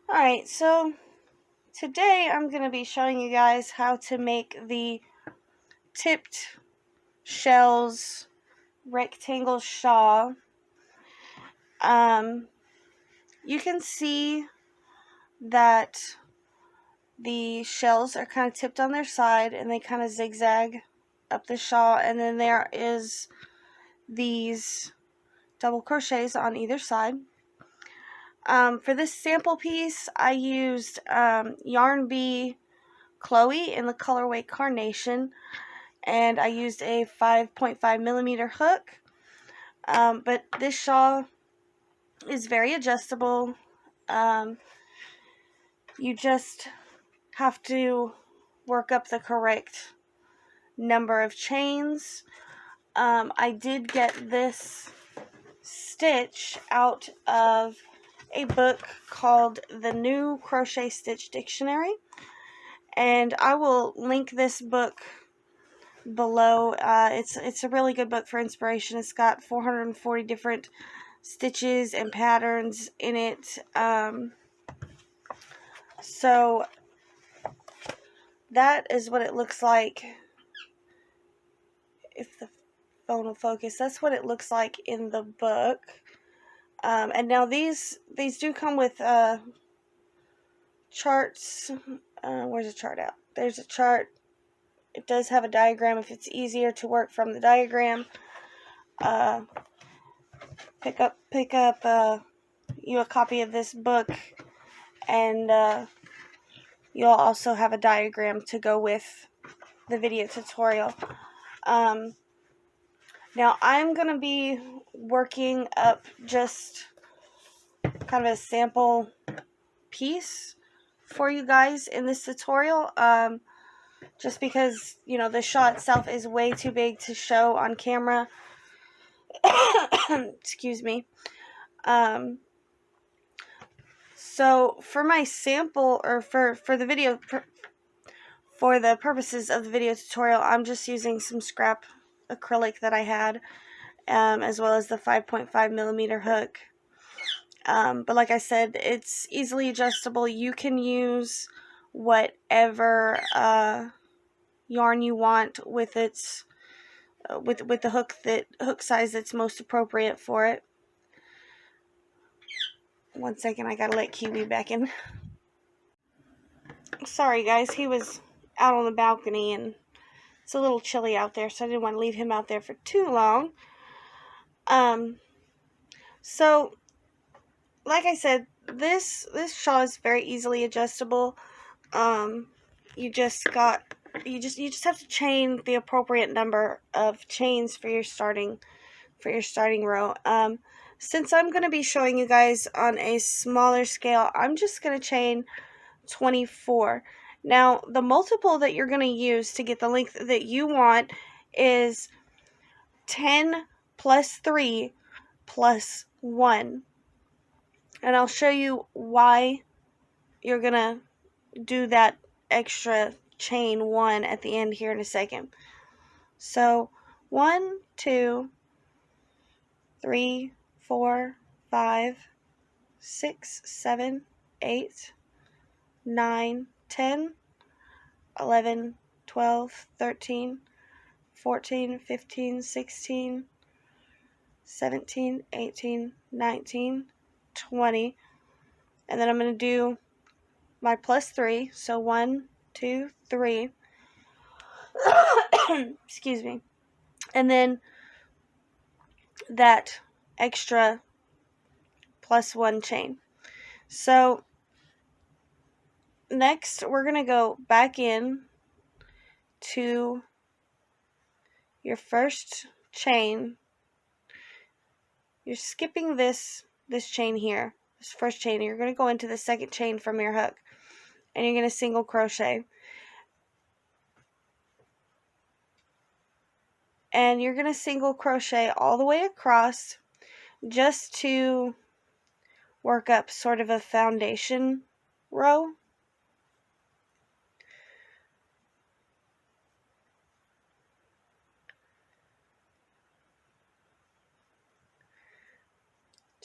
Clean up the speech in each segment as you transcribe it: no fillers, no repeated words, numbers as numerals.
Alright, so today I'm going to be showing you guys how to make the tipped shells rectangle shawl. You can see that the shells are kind of tipped on their side and they kind of zigzag up the shawl, and then there is these double crochets on either side. For this sample piece, I used Yarn Bee Chloe in the colorway Carnation, and I used a 5.5 millimeter hook. But this shawl is very adjustable. You just have to work up the correct number of chains. I did get this stitch out of a book called The New Crochet Stitch Dictionary, and I will link this book below. It's a really good book for inspiration. It's got 440 different stitches and patterns in it. So that is what it looks like. If the phone will focus, that's what it looks like in the book. And now these do come with charts. Where's the chart out? There's a chart. It does have a diagram if it's easier to work from the diagram. Pick up you a copy of this book, and you'll also have a diagram to go with the video tutorial. Now I'm going to be working up just kind of a sample piece for you guys in this tutorial, just because, you know, the shawl itself is way too big to show on camera. Excuse me. So for my sample, or for the video, for the purposes of the video tutorial, I'm just using some scrap acrylic that I had, as well as the 5.5 millimeter hook. But like I said, it's easily adjustable. You can use whatever yarn you want with its with the hook size that's most appropriate for it. One second, I gotta let Kiwi back in. Sorry guys, he was out on the balcony and it's a little chilly out there, so I didn't want to leave him out there for too long. So like I said, this shawl is very easily adjustable. You just have to chain the appropriate number of chains for your starting row. Since I'm going to be showing you guys on a smaller scale, I'm just going to chain 24. Now, the multiple that you're going to use to get the length that you want is 10 plus 3 plus 1. And I'll show you why you're going to do that extra chain 1 at the end here in a second. So 1, 2, 3, 4, 5, 6, 7, 8, 9, 10, 11, 12, 13, 14, 15, 16, 17, 18, 19, 20. And then I'm going to do my plus 3. So 1, 2, 3. Excuse me. And then that extra plus 1 chain. So next we're going to go back in to your first chain. You're skipping this chain here, this first chain. You're going to go into the second chain from your hook, and you're going to single crochet. And you're going to single crochet all the way across just to work up sort of a foundation row.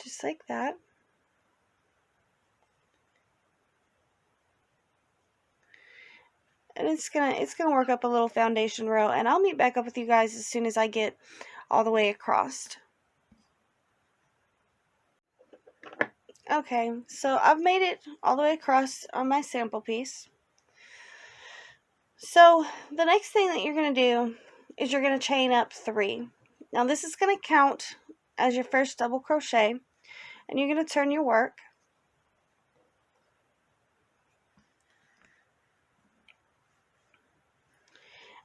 Just like that. and it's gonna work up a little foundation row, and I'll meet back up with you guys as soon as I get all the way across. Okay, so I've made it all the way across on my sample piece. So the next thing that you're going to do is you're going to chain up 3. Now this is going to count as your first double crochet, and you're going to turn your work.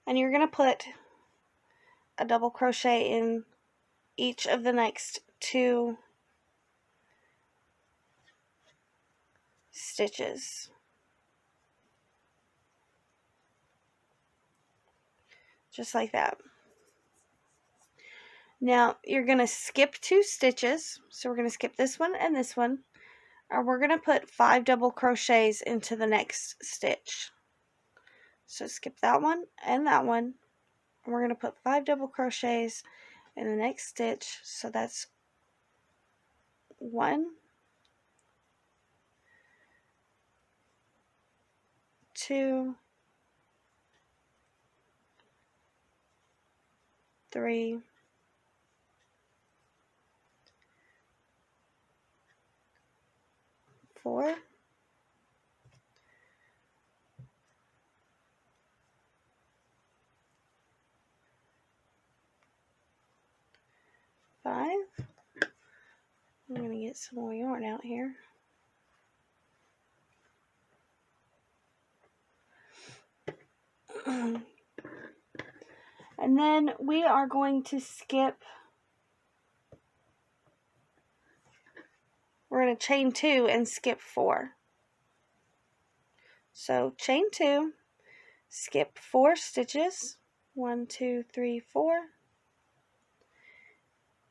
And you're going to put a double crochet in each of the next 2 stitches. Just like that. Now you're going to skip 2 stitches. So we're going to skip this one and this one. And we're going to put 5 double crochets into the next stitch. So skip that one and that one. And we're going to put 5 double crochets in the next stitch. So that's 1, 2, 3, 4, 5. I'm going to get some more yarn out here. And then we are going to skip, we're going to chain 2 and skip 4. So chain 2, skip 4 stitches, 1, 2, 3, 4,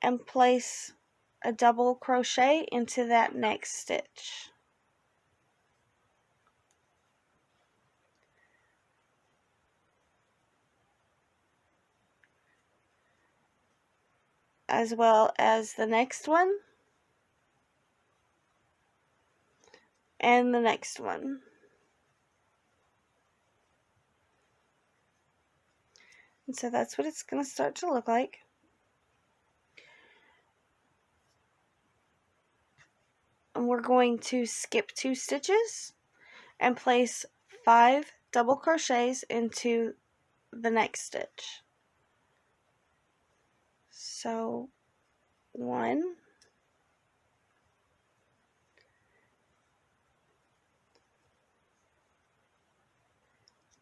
and place a double crochet into that next stitch. As well as the next one and the next one. And so that's what it's going to start to look like. And we're going to skip 2 stitches and place 5 double crochets into the next stitch. So 1,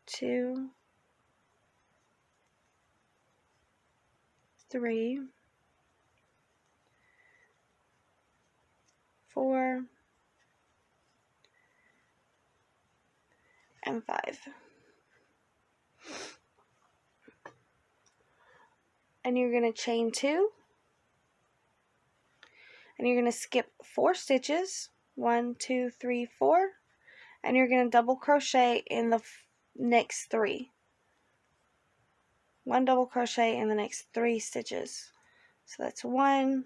2, 3, 4, and 5. And you're going to chain 2. And you're going to skip 4 stitches, 1, 2, 3, 4, and you're going to double crochet in the next 3. 1 double crochet in the next 3 stitches. So that's 1,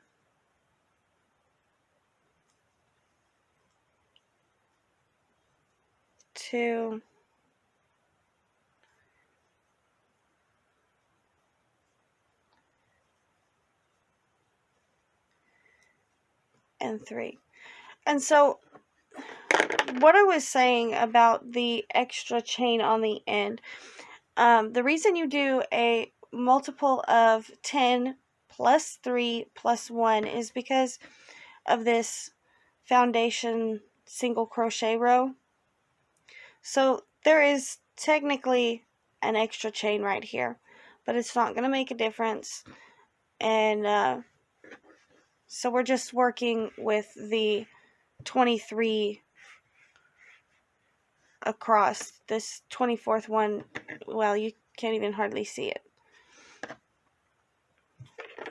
2, and 3. And so what I was saying about the extra chain on the end, the reason you do a multiple of 10 plus 3 plus 1 is because of this foundation single crochet row. So there is technically an extra chain right here, but it's not going to make a difference. And so we're just working with the 23 across. This 24th one, well, you can't even hardly see it.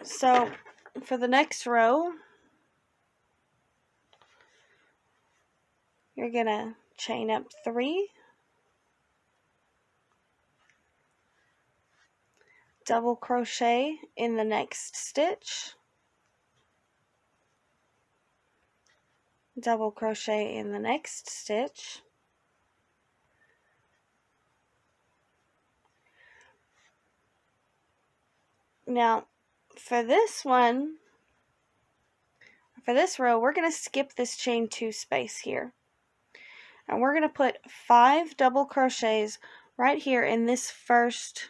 So for the next row, you're going to chain up 3, double crochet in the next stitch, double crochet in the next stitch, Now, for this one, for this row, we're going to skip this chain 2 space here. And we're going to put 5 double crochets right here in this first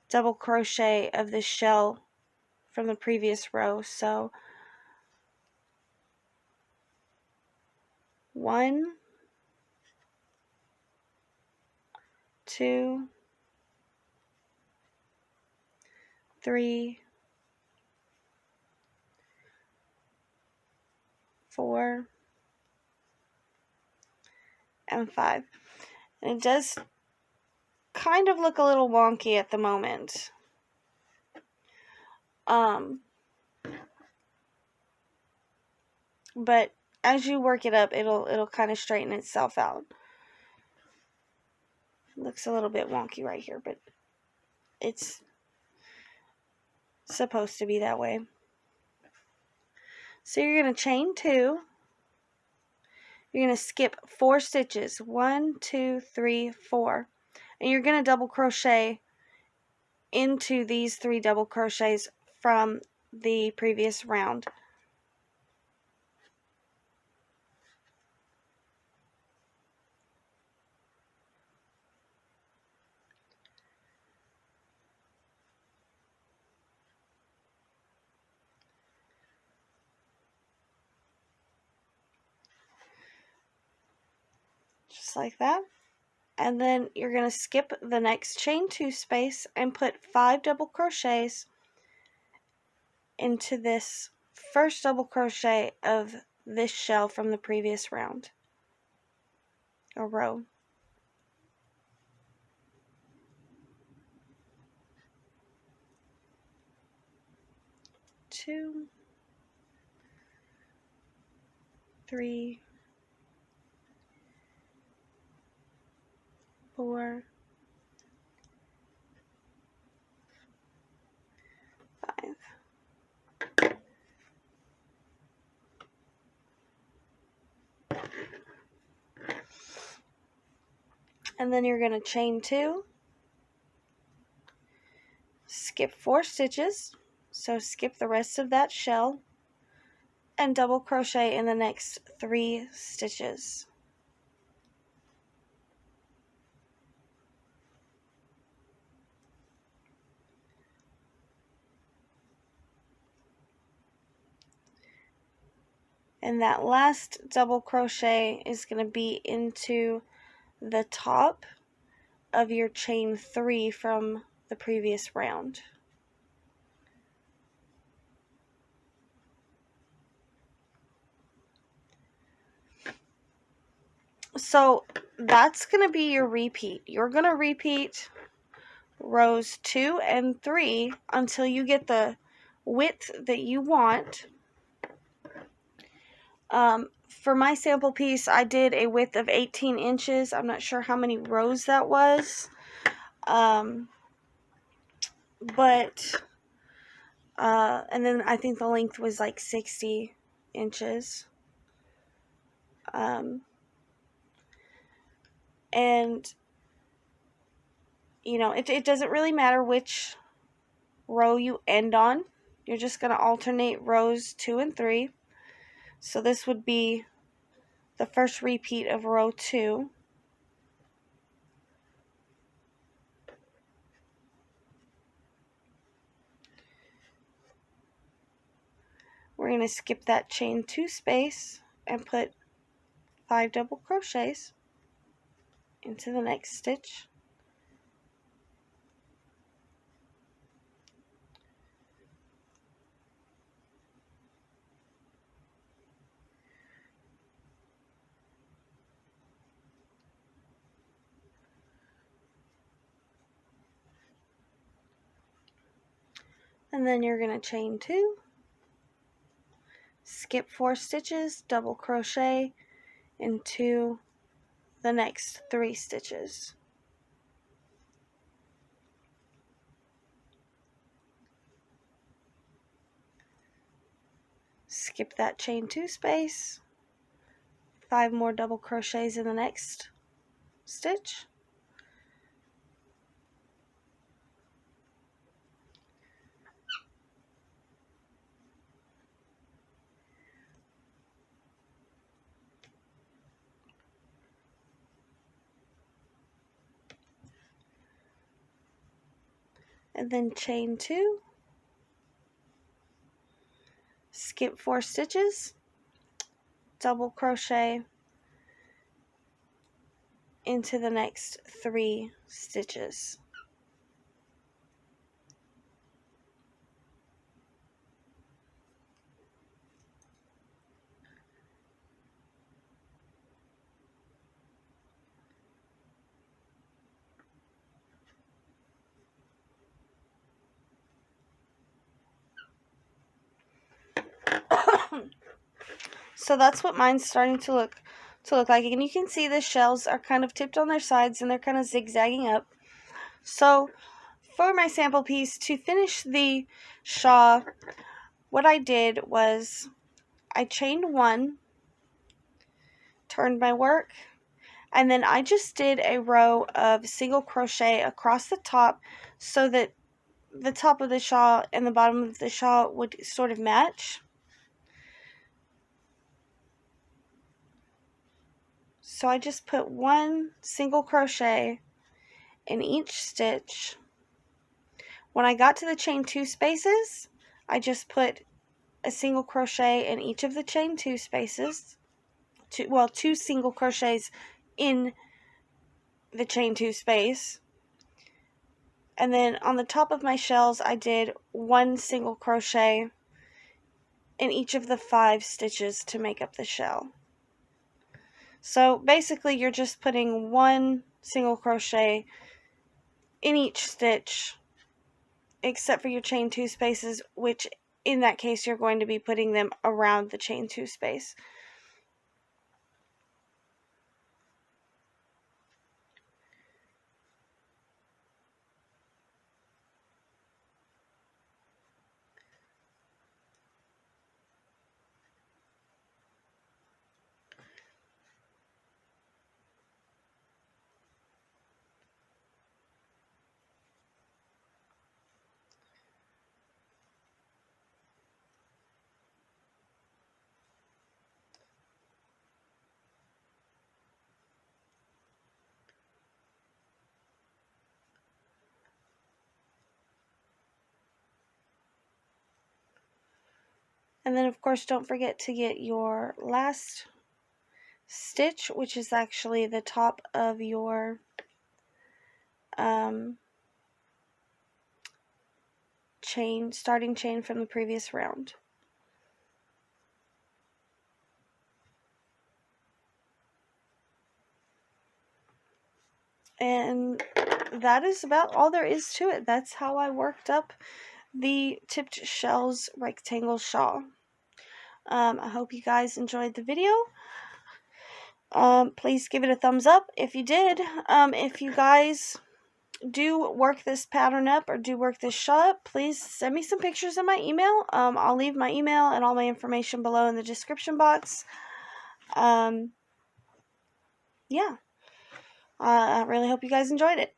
double crochet of this shell from the previous row. So 1, 2, 3, 4, and 5. And it does kind of look a little wonky at the moment. But as you work it up, it'll kind of straighten itself out. Looks a little bit wonky right here, but it's supposed to be that way. So you're going to chain 2. You're going to skip 4 stitches. 1, 2, 3, 4. And you're going to double crochet into these 3 double crochets from the previous round. Just like that. And then you're going to skip the next chain 2 space and put 5 double crochets into this first double crochet of this shell from the previous round, or row. 2, 3, 4, 5. And then you're going to chain 2, skip 4 stitches, so skip the rest of that shell, and double crochet in the next 3 stitches. And that last double crochet is going to be into the top of your chain 3 from the previous round. So that's going to be your repeat. You're going to repeat rows 2 and 3 until you get the width that you want. For my sample piece, I did a width of 18 inches. I'm not sure how many rows that was. And then I think the length was like 60 inches. And, you know, it doesn't really matter which row you end on. You're just going to alternate rows 2 and 3. So this would be the first repeat of row 2. We're going to skip that chain 2 space and put 5 double crochets into the next stitch. And then you're going to chain 2, skip 4 stitches, double crochet into the next 3 stitches. Skip that chain 2 space, 5 more double crochets in the next stitch. and then chain 2, skip 4 stitches, double crochet into the next 3 stitches. So that's what mine's starting to look like, and you can see the shells are kind of tipped on their sides and they're kind of zigzagging up. So for my sample piece, to finish the shawl, what I did was I chained 1, turned my work, and then I just did a row of single crochet across the top so that the top of the shawl and the bottom of the shawl would sort of match. So I just put 1 single crochet in each stitch. When I got to the chain 2 spaces, I just put a single crochet in each of the chain 2 spaces. 2 single crochets in the chain 2 space. And then on the top of my shells, I did 1 single crochet in each of the 5 stitches to make up the shell. So basically you're just putting 1 single crochet in each stitch, except for your chain 2 spaces, which in that case you're going to be putting them around the chain 2 space. And then of course don't forget to get your last stitch, which is actually the top of your starting chain from the previous round. And that is about all there is to it. That's how I worked up the tipped shells rectangle shawl. I hope you guys enjoyed the video. Please give it a thumbs up if you did. If you guys do work this pattern up or do work this shawl up, please send me some pictures in my email. I'll leave my email and all my information below in the description box. Yeah. I really hope you guys enjoyed it.